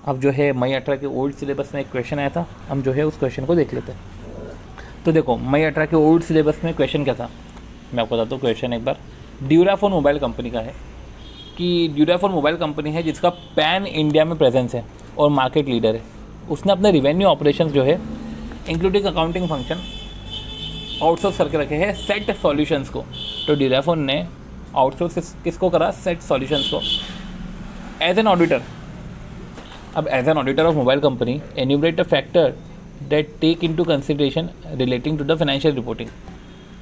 अब जो है मई 18 के ओल्ड सिलेबस में एक क्वेश्चन आया था, हम जो है उस क्वेश्चन को देख लेते हैं। तो देखो मई 18 के ओल्ड सिलेबस में क्वेश्चन क्या था, मैं आपको बताता हूँ क्वेश्चन एक बार। ड्यूराफोन मोबाइल कंपनी का है कि ड्यूराफोन मोबाइल कंपनी है जिसका पैन इंडिया में प्रेजेंस है और मार्केट लीडर है। उसने अपने रिवेन्यू ऑपरेशंस जो है इंक्लूडिंग अकाउंटिंग फंक्शन आउटसोर्स करके रखे हैं सेट सॉल्यूशंस को। तो ड्यूराफोन ने आउटसोर्स किसको करा, सेट सॉल्यूशंस को एज एन ऑडिटर। अब as an auditor of mobile company enumerate a factor that take into consideration relating to the financial reporting.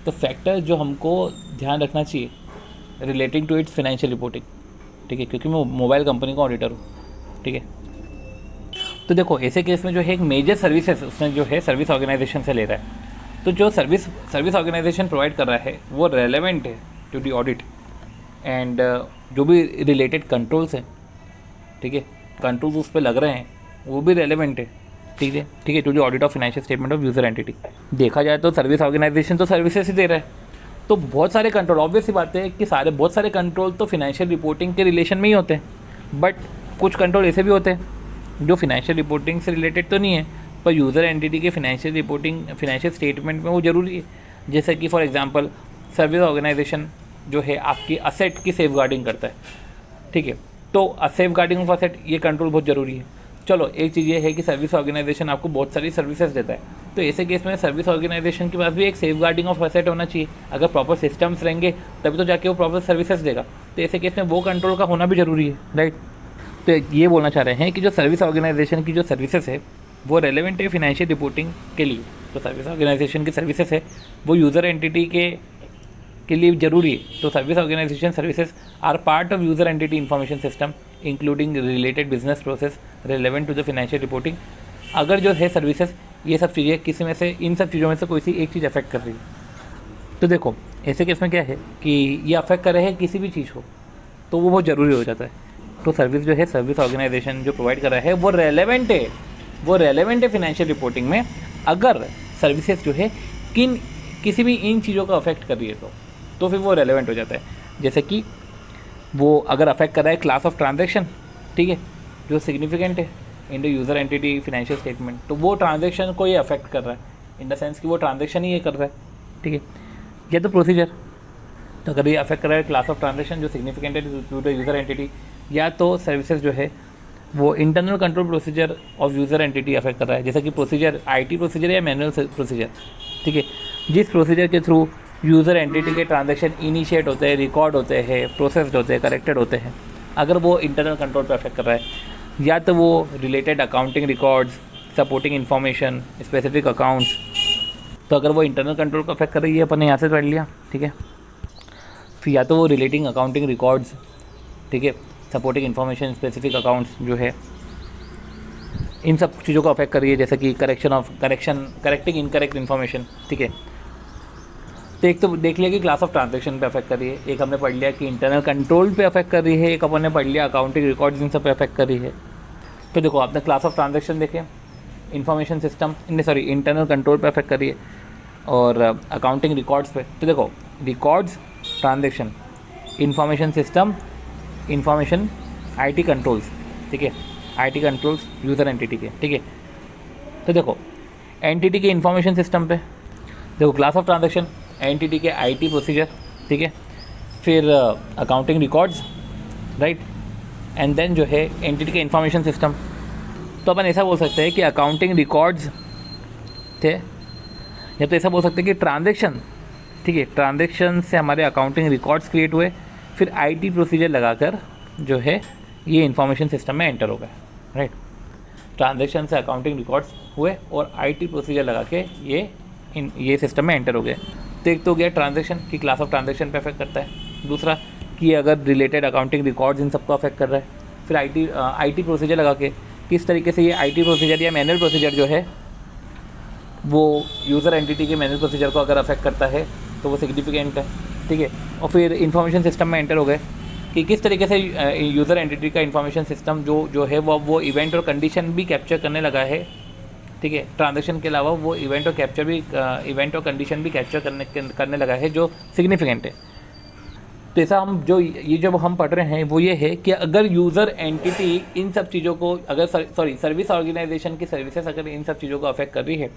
तो फैक्टर जो हमको ध्यान रखना चाहिए relating to its financial reporting, ठीक है, क्योंकि मैं मोबाइल कंपनी का ऑडिटर हूँ, ठीक है। तो देखो ऐसे केस में जो है एक मेजर सर्विसेज उसने जो है सर्विस ऑर्गेनाइजेशन से ले रहा है। तो जो सर्विस ऑर्गेनाइजेशन प्रोवाइड कर रहा है वो रेलेवेंट है टू दी ऑडिट एंड जो भी रिलेटेड कंट्रोल्स हैं, ठीक है, कंट्रोल्स उस पर लग रहे हैं वो भी रेलेवेंट है, ठीक है, to the audit of financial statement of user entity. देखा जाए तो सर्विस ऑर्गेनाइजेशन तो सर्विसेज ही दे रहा है, तो बहुत सारे कंट्रोल, ऑब्वियस सी बात है कि बहुत सारे कंट्रोल तो फाइनेंशियल रिपोर्टिंग के रिलेशन में ही होते हैं, बट कुछ कंट्रोल ऐसे भी होते हैं जो फाइनेंशियल रिपोर्टिंग से रिलेटेड तो नहीं है पर यूज़र एंटिटी के फाइनेंशियल रिपोर्टिंग फाइनेंशियल स्टेटमेंट में वो ज़रूरी है। जैसे कि फॉर एग्जांपल सर्विस ऑर्गेनाइजेशन जो है आपकी असेट की सेफगार्डिंग करता है, ठीक है, तो सेफगार्डिंग ऑफ असेट ये कंट्रोल बहुत ज़रूरी है। चलो एक चीज़ ये है कि सर्विस ऑर्गेनाइजेशन आपको बहुत सारी सर्विसेज देता है, तो ऐसे केस में सर्विस ऑर्गेनाइजेशन के पास भी एक सेफगार्डिंग ऑफ असेट होना चाहिए। अगर प्रॉपर सिस्टम्स रहेंगे तभी तो जाके वो प्रॉपर सर्विसेज देगा, तो ऐसे केस में वो कंट्रोल का होना भी ज़रूरी है, राइट। तो ये बोलना चाह रहे हैं कि जो सर्विस ऑर्गेनाइजेशन की जो सर्विसेज है वो रेलेवेंट है फिनेंशियल रिपोर्टिंग के लिए। तो सर्विस ऑर्गेनाइजेशन की सर्विसेज है वो यूज़र एंटिटी के लिए ज़रूरी है। तो service organisation services are part of user entity information system including related business process relevant to the financial reporting. अगर जो है सर्विसेज ये सब चीज़ें किसी में से इन सब चीज़ों में से कोई सी एक चीज़ अफेक्ट कर रही है, तो देखो ऐसे केस में क्या है कि ये अफेक्ट कर रहे हैं किसी भी चीज़ को, तो वो बहुत ज़रूरी हो जाता है। तो सर्विस जो है सर्विस ऑर्गेनाइजेशन जो प्रोवाइड कर रहा है वो रेलेवेंट है फाइनेंशियल रिपोर्टिंग में। अगर सर्विसेज जो है किसी भी इन चीज़ों को अफेक्ट कर रही है तो फिर वो रेलेवेंट हो जाता है। जैसे कि वो अगर अफेक्ट कर रहा है क्लास ऑफ ट्रांजैक्शन, ठीक है, जो सिग्निफिकेंट है in the user entity financial statement, तो वो ट्रांजैक्शन को ये अफेक्ट कर रहा है इन द सेंस कि वो ट्रांजैक्शन ही ये कर रहा है, ठीक है। या तो प्रोसीजर, तो अगर ये अफेक्ट कर रहा है क्लास ऑफ ट्रांजैक्शन जो सिग्निफिकेंट है टू द यूज़र एंटिटी, या तो सर्विसेज जो है वो internal control procedure of user entity affect कर रहा है, जैसे कि प्रोसीजर आईटी प्रोसीजर या मैनुअल प्रोसीजर, ठीक है, जिस प्रोसीजर के थ्रू यूज़र एंटिटी के ट्रांजैक्शन इनिशिएट होते हैं, रिकॉर्ड होते हैं, प्रोसेस्ड होते हैं, करेक्टेड होते हैं, अगर वो इंटरनल कंट्रोल पर अफेक्ट कर रहा है। या तो वो related accounting records, supporting information, specific accounts, तो अगर वो इंटरनल कंट्रोल को अफेक्ट कर रही है, अपन ने यहाँ से पढ़ लिया, ठीक है। फिर या तो वो रिलेटिंग अकाउंटिंग रिकॉर्ड्स, ठीक है, सपोर्टिंग इन्फॉर्मेशन, स्पेसिफिक अकाउंट्स जो है इन सब चीज़ों को अफेक्ट कर रही है, जैसे कि करेक्टिंग इनकरेक्ट इन्फॉर्मेशन, ठीक है। तो एक तो देख लिया कि क्लास ऑफ ट्रांजैक्शन पे अफेक्ट कर रही है, एक हमने पढ़ लिया कि इंटरनल कंट्रोल पे अफेक्ट कर रही है, एक अपन ने पढ़ लिया अकाउंटिंग रिकॉर्ड्स इन सब पे अफेक्ट कर रही है। तो देखो आपने क्लास ऑफ ट्रांजैक्शन देखे, इन्फॉर्मेशन सिस्टम इंटरनल कंट्रोल पे अफेक्ट कर रही है, और अकाउंटिंग रिकॉर्ड्स पे, तो देखो records, transaction, information system, information, IT controls, ठीक है, आईटी कंट्रोल्स यूज़र एंटिटी के, ठीक है। तो देखो एंटिटी के इन्फॉर्मेशन सिस्टम पे देखो क्लास ऑफ ट्रांजैक्शन, एंटिटी के आईटी प्रोसीजर, ठीक है, फिर accounting records, right, and then जो है एंटिटी के इन्फॉर्मेशन सिस्टम। तो अपन ऐसा बोल सकते हैं कि अकाउंटिंग रिकॉर्ड्स थे, या तो ऐसा बोल सकते हैं कि ट्रांजैक्शन, ठीक है, ट्रांजैक्शन से हमारे अकाउंटिंग रिकॉर्ड्स क्रिएट हुए, फिर आईटी प्रोसीजर लगाकर जो है ये इन्फॉर्मेशन सिस्टम में एंटर हो गए, राइट। ट्रांजैक्शन से अकाउंटिंग रिकॉर्ड्स हुए और आईटी प्रोसीजर लगा के ये सिस्टम में एंटर हो गए। तो एक तो हो गया ट्रांजैक्शन की क्लास ऑफ ट्रांजैक्शन पे अफेक्ट करता है, दूसरा कि अगर रिलेटेड अकाउंटिंग रिकॉर्ड्स इन सबको अफेक्ट कर रहा है, फिर आईटी प्रोसीजर लगा के किस तरीके से ये आईटी प्रोसीजर या मैनुअल प्रोसीजर जो है वो यूज़र एंटिटी के मैनुअल प्रोसीजर को अगर अफेक्ट करता है तो वो सिग्निफिकेंट है, ठीक है। और फिर इन्फॉर्मेशन सिस्टम में एंटर हो गए कि किस तरीके से यूज़र एंटिटी का इंफॉर्मेशन सिस्टम जो है वो इवेंट और कंडीशन भी कैप्चर करने लगा है, ठीक है। ट्रांजैक्शन के अलावा वो इवेंट और कंडीशन भी कैप्चर करने लगा है, जो सिग्निफिकेंट है। तो ऐसा हम ये जब हम पढ़ रहे हैं वो ये है कि अगर यूज़र एंटिटी इन सब चीज़ों को अगर सर्विस ऑर्गेनाइजेशन की सर्विसेज अगर इन सब चीज़ों को अफेक्ट कर रही है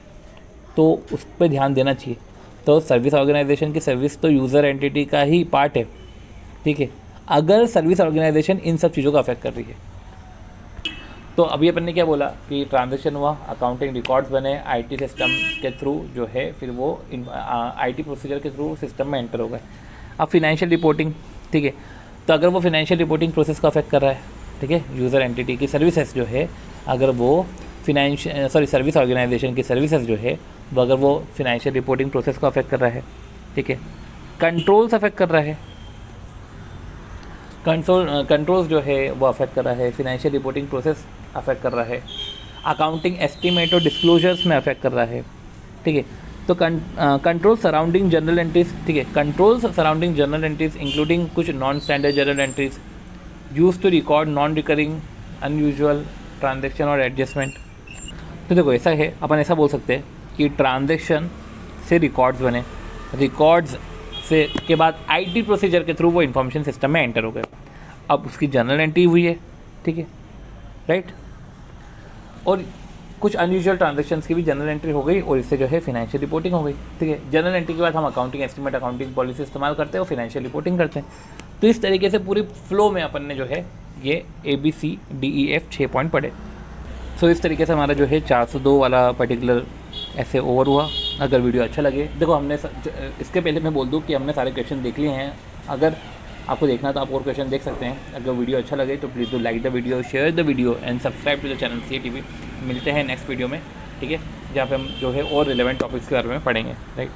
तो उस पर ध्यान देना चाहिए। तो सर्विस ऑर्गेनाइजेशन की सर्विस तो यूज़र एंटिटी का ही पार्ट है, ठीक है, अगर सर्विस ऑर्गेनाइजेशन इन सब चीज़ों को अफेक्ट कर रही है। तो अभी अपन ने क्या बोला कि ट्रांजैक्शन हुआ, अकाउंटिंग रिकॉर्ड्स बने आईटी सिस्टम के थ्रू जो है, फिर वो आईटी प्रोसीजर के थ्रू सिस्टम में एंटर हो गए। अब फिनेंशियल रिपोर्टिंग, ठीक है, तो अगर वो फिनेंशियल रिपोर्टिंग प्रोसेस को अफेक्ट कर रहा है, ठीक है, यूज़र एंटिटी की सर्विसेज जो है, अगर वो सर्विस ऑर्गेनाइजेशन की सर्विसेज जो है वो अगर वो फिनेंशियल रिपोर्टिंग प्रोसेस को अफेक्ट कर रहा है, ठीक है, कंट्रोल्स अफेक्ट कर रहा है, कंट्रोल्स जो है वो अफेक्ट कर रहा है, फिनेंशियल रिपोर्टिंग प्रोसेस अफेक्ट कर रहा है, अकाउंटिंग एस्टीमेट और डिस्क्लोजर्स में अफेक्ट कर रहा है, ठीक है। तो कंट्रोल सराउंडिंग जर्नल एंट्रीज, ठीक है, controls surrounding journal entries including कुछ non standard journal entries use to record non recurring unusual transaction और एडजस्टमेंट। तो देखो ऐसा है, अपन ऐसा बोल सकते हैं कि ट्रांजेक्शन से रिकॉर्ड्स बने, रिकॉर्ड्स से के बाद आईटी प्रोसीजर के थ्रू वो इन्फॉर्मेशन सिस्टम में एंटर हो गए। अब उसकी जर्नल एंट्री हुई है, ठीक है, राइट, और कुछ अनयूजुअल ट्रांजेक्शन्स की भी जनरल एंट्री हो गई और इससे जो है फिनेंशियल रिपोर्टिंग हो गई, ठीक है। जनरल एंट्री के बाद हम अकाउंटिंग एस्टीमेट, अकाउंटिंग पॉलिसी इस्तेमाल करते हैं और फिनेंशियल रिपोर्टिंग करते हैं। तो इस तरीके से पूरी फ्लो में अपन ने जो है ये ABCDEF 6 पॉइंट पढ़े। सो इस तरीके से हमारा जो है 402 वाला पर्टिकुलर ऐसे ओवर हुआ। अगर वीडियो अच्छा लगे, देखो हमने इसके पहले मैं बोल दूँ कि हमने सारे क्वेश्चन देख लिए हैं, अगर आपको देखना तो आप और क्वेश्चन देख सकते हैं। अगर वीडियो अच्छा लगे तो please do like the video, share the video and subscribe to the channel CATV। मिलते हैं नेक्स्ट वीडियो में, ठीक है, जहाँ पे हम जो है और रिलेवेंट टॉपिक्स के बारे में पढ़ेंगे, राइट।